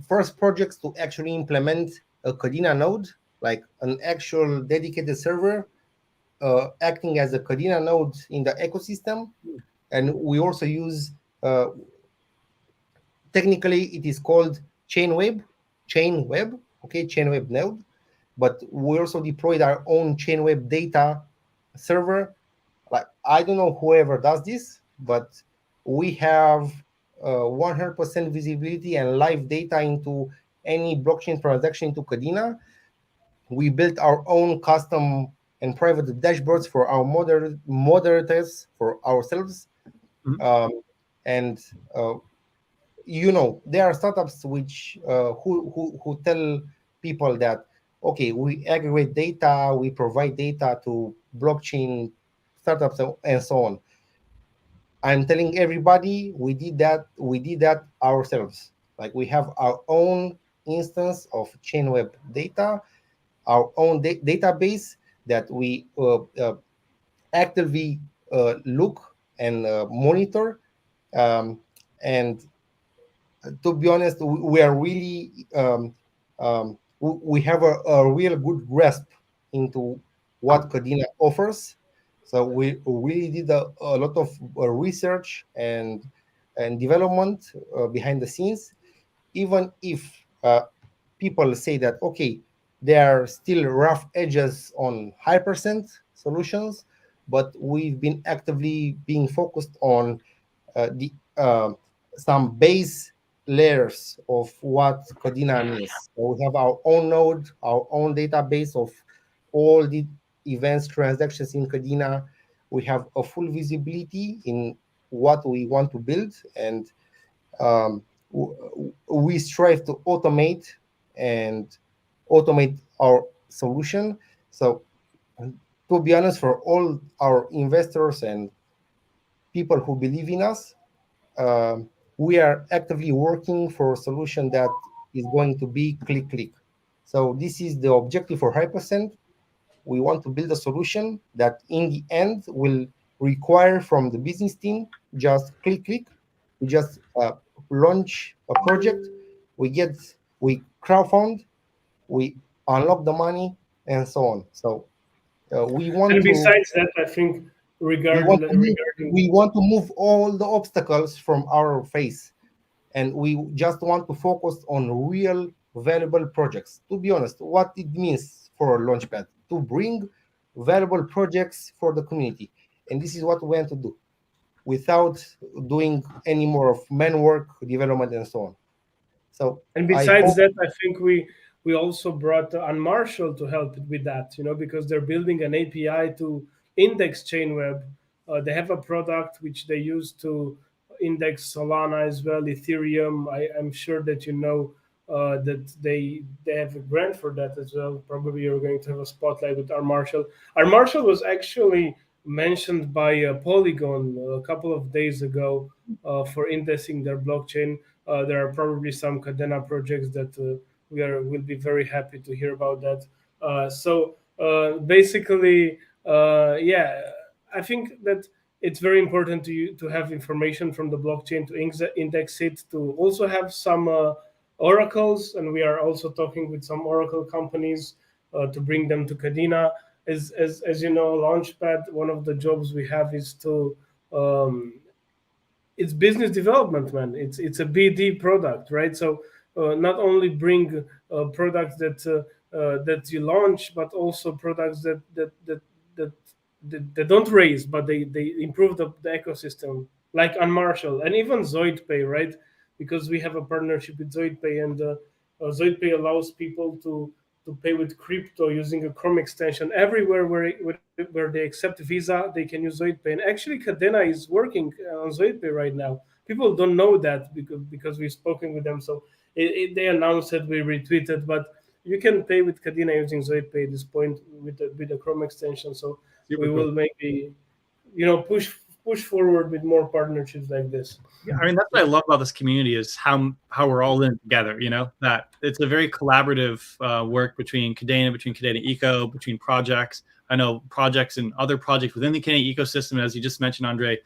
first projects to actually implement a Kadena node, like an actual dedicated server, acting as a Kadena node in the ecosystem. And we also use, technically it is called Chainweb node, but we also deployed our own Chainweb data server. Like, I don't know whoever does this, but we have 100% visibility and live data into any blockchain transaction into Kadena. We built our own custom and private dashboards for our moderators, for ourselves. And there are startups which who tell people that, okay, we aggregate data, we provide data to blockchain startups and so on. I'm telling everybody we did that ourselves. Like, we have our own instance of Chainweb data, our own database that we actively look and monitor. And to be honest, we are really we have a real good grasp into what Kadena offers. So we really did a lot of research and development behind the scenes. Even if people say that, okay, there are still rough edges on Hypercent solutions, but we've been actively being focused on some base layers of what Kadena means. So we have our own node, our own database of all the events, transactions in Kadena. We have a full visibility in what we want to build, and we strive to automate our solution. So, to be honest, for all our investors and people who believe in us, we are actively working for a solution that is going to be click. So this is the objective for Hypercent. We want to build a solution that in the end will require from the business team just click. We just launch a project, we crowdfund, we unlock the money, and so on. So we want and to. Besides that, I think We want to move all the obstacles from our face, and we just want to focus on real valuable projects. To be honest, what it means for a launchpad, to bring valuable projects for the community. And this is what we want to do without doing any more of man work, development, and so on. So, and besides that, I think we also brought Unmarshal to help with that, because they're building an API to index Chainweb. They have a product which they use to index Solana as well, Ethereum. I'm sure that that they have a grant for that as well. Probably you're going to have a spotlight with Unmarshal. Unmarshal was actually mentioned by Polygon a couple of days ago for indexing their blockchain. There are probably some Kadena projects that will be very happy to hear about that. Basically, I think that it's very important to have information from the blockchain to index it, to also have some oracles, and we are also talking with some oracle companies to bring them to Kadena. As you know, Launchpad, one of the jobs we have is to it's business development, man. It's a BD product, right? So not only bring products that you launch, but also products that don't raise, but they improve the ecosystem, like Unmarshall and even ZoidPay, right? Because we have a partnership with ZoidPay, and ZoidPay allows people to pay with crypto using a Chrome extension everywhere where they accept Visa. They can use ZoidPay, and actually Kadena is working on ZoidPay right now. People don't know that because we've spoken with them. So they announced it, we retweeted, but you can pay with Kadena using ZoidPay at this point with the Chrome extension. So Super we cool. will maybe push forward with more partnerships like this. Yeah, I mean, that's what I love about this community is how we're all in together. That it's a very collaborative work between Kadena Eco, between projects. I know projects and other projects within the Kadena ecosystem, as you just mentioned, Andrei.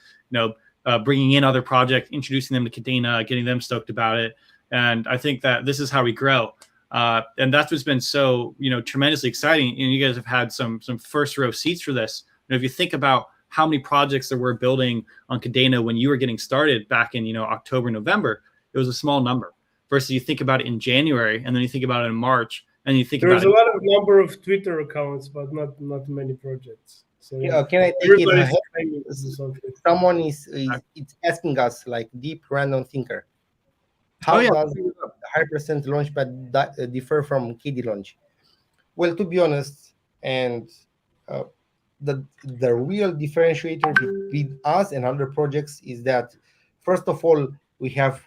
Bringing in other projects, introducing them to Kadena, getting them stoked about it, and I think that this is how we grow. And that's what's been so tremendously exciting. And you guys have had some first row seats for this. If you think about how many projects there were building on Kadena when you were getting started back in October, November, it was a small number. Versus you think about it in January, and then you think about it in March, and you think There's about a lot of number of Twitter accounts, but not many projects. So Can I take it ahead? something. Someone is it's asking us, like, deep random thinker. How does the Hypercent launchpad differ from KD launch? Well, to be honest, and the real differentiator between us and other projects is that, first of all, we have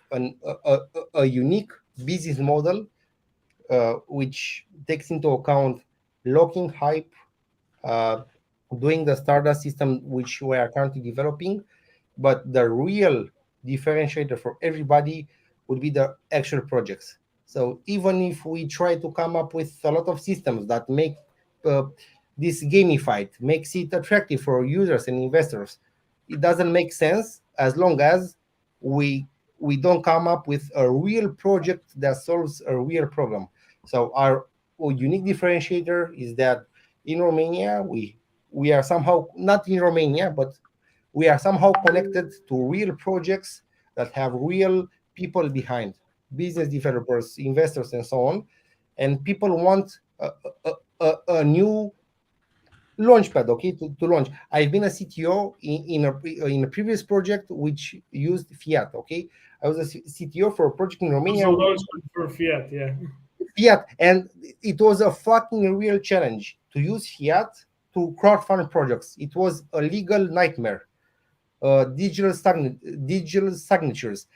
a unique business model which takes into account locking hype, doing the Stardust system, which we are currently developing. But the real differentiator for everybody would be the actual projects. So even if we try to come up with a lot of systems that make this gamified, makes it attractive for users and investors, it doesn't make sense as long as we don't come up with a real project that solves a real problem. So our unique differentiator is that in Romania, we are somehow, not in Romania, but we are somehow connected to real projects that have real people behind, business developers, investors, and so on. And people want a new launchpad, okay, to launch. I've been a CTO in a previous project which used Fiat, okay. I was a CTO for a project in Romania. Also launchpad for Fiat, yeah. Fiat, and it was a fucking real challenge to use Fiat to crowdfund projects. It was a legal nightmare. Digital signatures,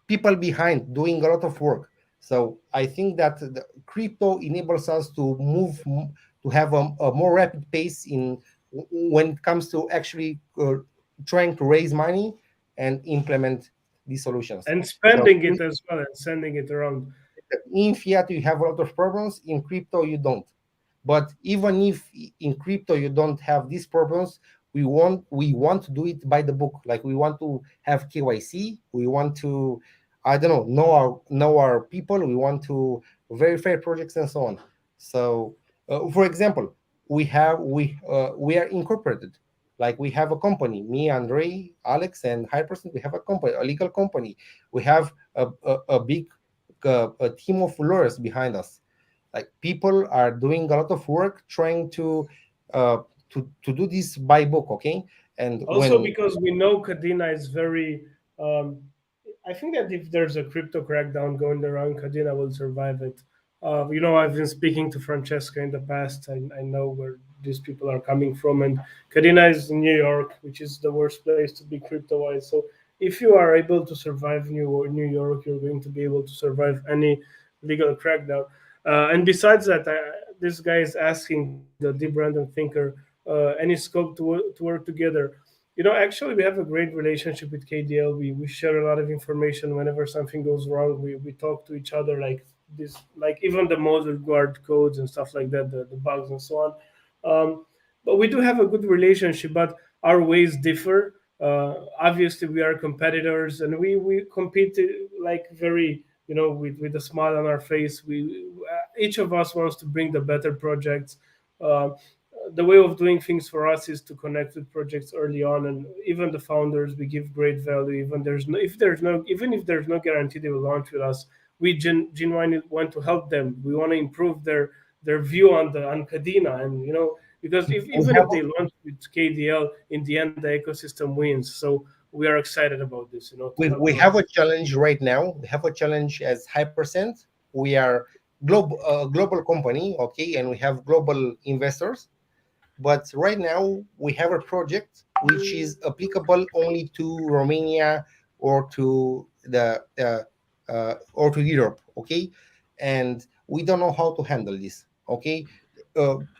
people behind doing a lot of work. So I think that the crypto enables us to move to have a more rapid pace when it comes to actually trying to raise money and implement these solutions. And spending it as well, and sending it around. In Fiat, you have a lot of problems. In crypto, you don't. But even if in crypto you don't have these problems, we want to do it by the book. Like, we want to have KYC. We want to, know our people. We want to verify projects and so on. So, for example, we are incorporated. Like, we have a company. Me, Andrei, Alex, and Hypercent. We have a company, a legal company. We have a big a team of lawyers behind us. Like, people are doing a lot of work trying to do this by book, okay? And also because we know Kadena is very. I think that if there's a crypto crackdown going around, Kadena will survive it. I've been speaking to Francesca in the past. I know where these people are coming from, and Kadena is in New York, which is the worst place to be crypto-wise. So if you are able to survive New York, you're going to be able to survive any legal crackdown. And besides that, this guy is asking the deep random thinker, any scope to work together. Actually, we have a great relationship with KDL. We share a lot of information whenever something goes wrong. We talk to each other, like this, like even the model guard codes and stuff like that, the bugs and so on. but we do have a good relationship. But our ways differ. Obviously, we are competitors, and we compete like very, with a smile on our face. We each of us wants to bring the better projects. Uh, the way of doing things for us is to connect with projects early on, and even the founders, we give great value. Even if there's no guarantee they will launch with us, we genuinely want to help them. We want to improve their view on Kadena, and because even if they launch with KDL, in the end the ecosystem wins. So we are excited about this. We have a challenge right now. We have a challenge as Hypercent. We are global company, okay, and we have global investors. But right now we have a project which is applicable only to Romania or to or to Europe, okay, and we don't know how to handle this, okay.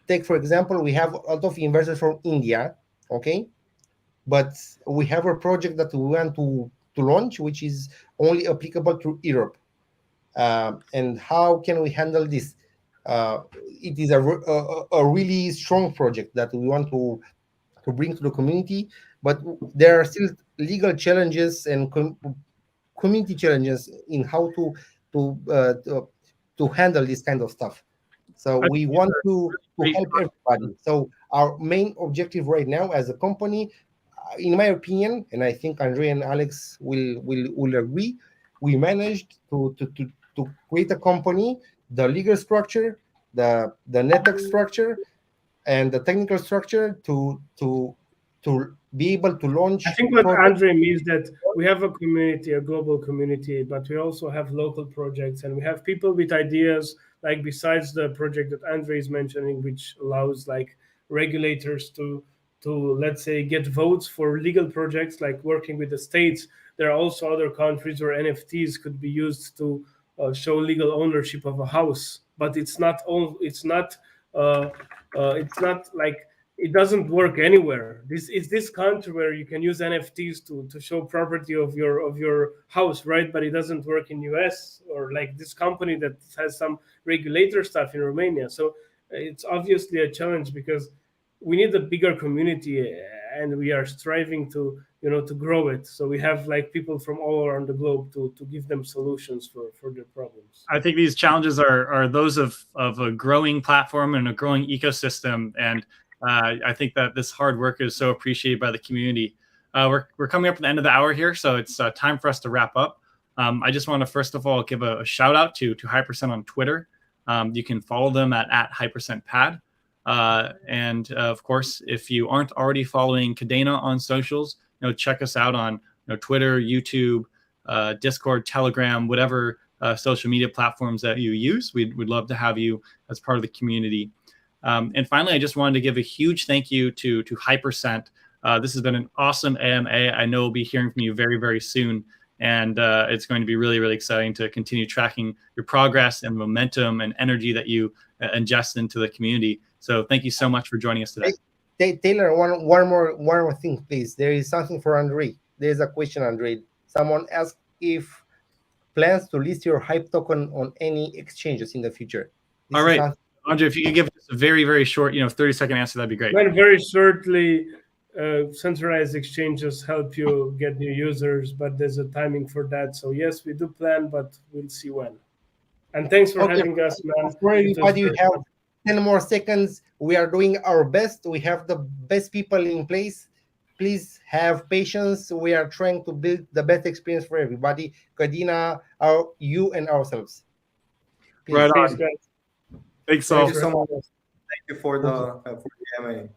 Take for example, we have a lot of investors from India, okay, but we have a project that we want to launch which is only applicable to Europe. And how can we handle this? It is a really strong project that we want to bring to the community, but there are still legal challenges and community challenges in how to, uh, to to handle this kind of stuff. So I we think want to great. help everybody. So our main objective right now as a company, in my opinion, and I think Andrei and Alex will agree, we managed to create a company, the legal structure, the network structure, and the technical structure to be able to I launch think what projects. Andre means that we have a community, a global community, but we also have local projects, and we have people with ideas. Like besides the project that Andre is mentioning, which allows like regulators to let's say get votes for legal projects, like working with the states. There are also other countries where NFTs could be used to show legal ownership of a house, but uh, it's not like it doesn't work anywhere. This is this country where you can use NFTs to show property of your house, right? But it doesn't work in US, or like this company that has some regulator stuff in Romania. So it's obviously a challenge because we need a bigger community, and we are striving to grow it. So we have like people from all around the globe to give them solutions for their problems. I think these challenges are those of a growing platform and a growing ecosystem, and I think that this hard work is so appreciated by the community. We're coming up at the end of the hour here, so it's time for us to wrap up. I just want to first of all give a shout out to Hypercent on Twitter. You can follow them at HypercentPad. And of course, if you aren't already following Kadena on socials, check us out on Twitter, YouTube, Discord, Telegram, whatever social media platforms that you use. We'd love to have you as part of the community. And finally, I just wanted to give a huge thank you to Hypercent. This has been an awesome AMA. I know we'll be hearing from you very, very soon. And it's going to be really, really exciting to continue tracking your progress and momentum and energy that you ingest into the community. So thank you so much for joining us today. Taylor, one more thing, please. There is something for Andrei. There's a question, Andrei. Someone asked if plans to list your Hype token on any exchanges in the future. All right, Andrei, if you could give us a very, very short, 30-second answer, that'd be great. Well, very shortly, centralized exchanges help you get new users, but there's a timing for that. So yes, we do plan, but we'll see when. And thanks for having us, man. For everybody, you have 10 more seconds. We are doing our best. We have the best people in place. Please have patience. We are trying to build the best experience for everybody. Kadena, you and ourselves. Please. Right on. Thanks, guys. Thanks Thank you so much. Thank you for the AMA.